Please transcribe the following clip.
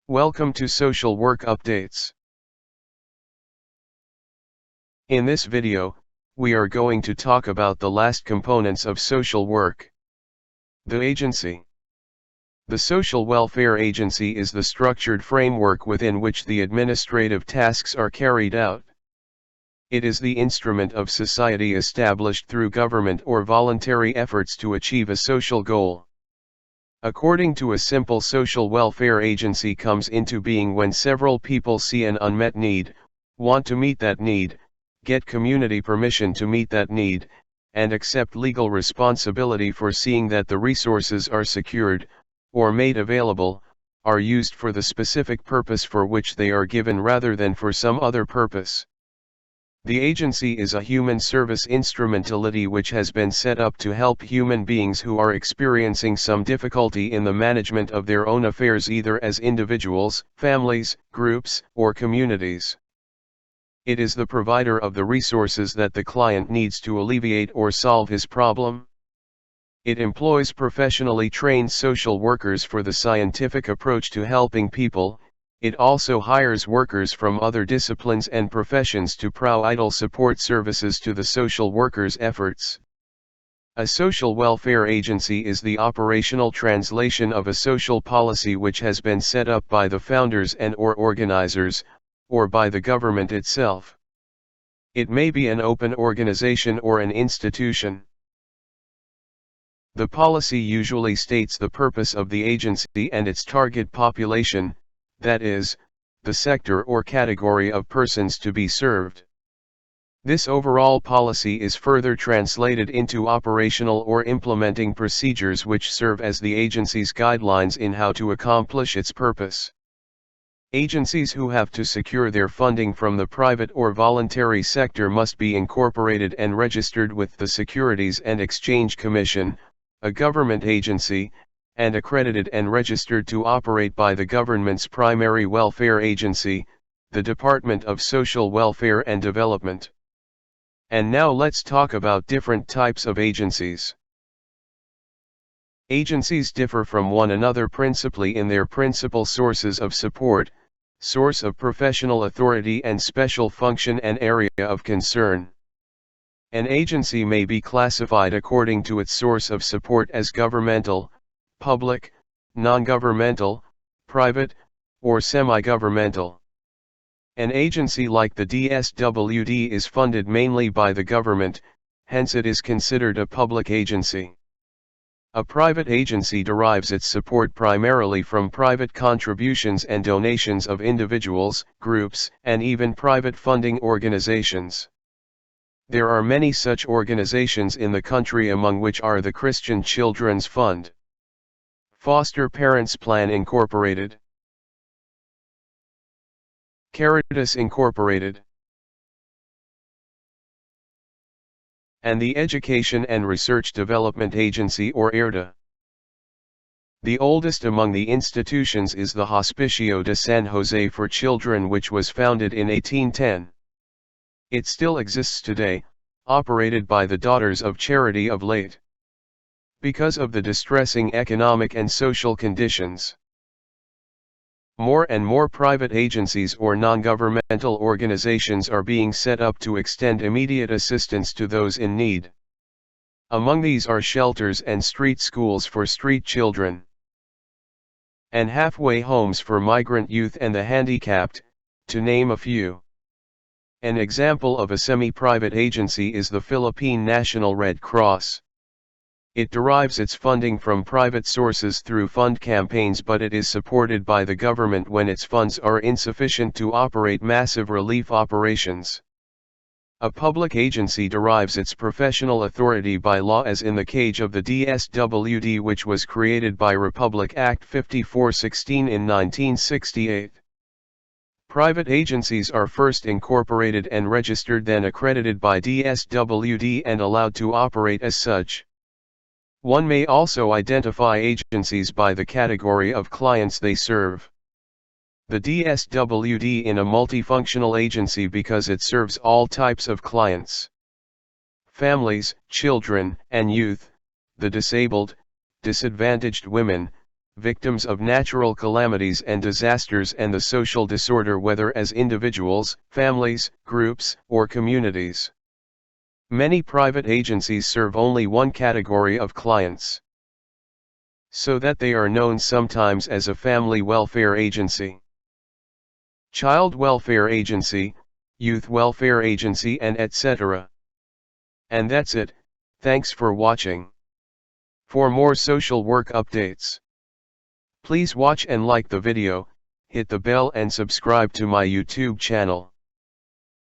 Welcome to Social Work Updates. In this video, we are going to talk about the last components of social work. The agency. The social welfare agency is the structured framework within which the administrative tasks are carried out. It is the instrument of society established through government or voluntary efforts to achieve a social goal. According to a simple social welfare agency comes into being when several people see an unmet need, want to meet that need, get community permission to meet that need, and accept legal responsibility for seeing that the resources are secured, or made available, are used for the specific purpose for which they are given rather than for some other purpose. The agency is a human service instrumentality which has been set up to help human beings who are experiencing some difficulty in the management of their own affairs either as individuals, families, groups, or communities. It is the provider of the resources that the client needs to alleviate or solve his problem. It employs professionally trained social workers for the scientific approach to helping people. It also hires workers from other disciplines and professions to provide support services to the social workers' efforts. A social welfare agency is the operational translation of a social policy which has been set up by the founders and/or organizers, or by the government itself. It may be an open organization or an institution. The policy usually states the purpose of the agency and its target population, that is, the sector or category of persons to be served. This overall policy is further translated into operational or implementing procedures which serve as the agency's guidelines in how to accomplish its purpose. Agencies who have to secure their funding from the private or voluntary sector must be incorporated and registered with the Securities and Exchange Commission, a government agency, and accredited and registered to operate by the government's primary welfare agency, the Department of Social Welfare and Development. And now let's talk about different types of agencies. Agencies differ from one another principally in their principal sources of support, source of professional authority and special function and area of concern. An agency may be classified according to its source of support as governmental, public, non-governmental, private, or semi-governmental. An agency like the DSWD is funded mainly by the government, hence it is considered a public agency. A private agency derives its support primarily from private contributions and donations of individuals, groups, and even private funding organizations. There are many such organizations in the country, among which are the Christian Children's Fund, Foster Parents Plan Incorporated, Caritas Incorporated, and the Education and Research Development Agency or ERDA. The oldest among the institutions is the Hospicio de San Jose for Children, which was founded in 1810. It still exists today, operated by the Daughters of Charity of late. Because of the distressing economic and social conditions, more and more private agencies or non-governmental organizations are being set up to extend immediate assistance to those in need. Among these are shelters and street schools for street children, and halfway homes for migrant youth and the handicapped, to name a few. An example of a semi-private agency is the Philippine National Red Cross. It derives its funding from private sources through fund campaigns, but it is supported by the government when its funds are insufficient to operate massive relief operations. A public agency derives its professional authority by law, as in the case of the DSWD, which was created by Republic Act 5416 in 1968. Private agencies are first incorporated and registered, then accredited by DSWD and allowed to operate as such. One may also identify agencies by the category of clients they serve. The DSWD is a multifunctional agency because it serves all types of clients: families, children and youth, the disabled, disadvantaged women, victims of natural calamities and disasters, and the social disorder, whether as individuals, families, groups, or communities. Many private agencies serve only one category of clients, so that they are known sometimes as a family welfare agency, child welfare agency, youth welfare agency, and etc. And that's it. Thanks for watching. For more social work updates, please watch and like the video, hit the bell and subscribe to my YouTube channel.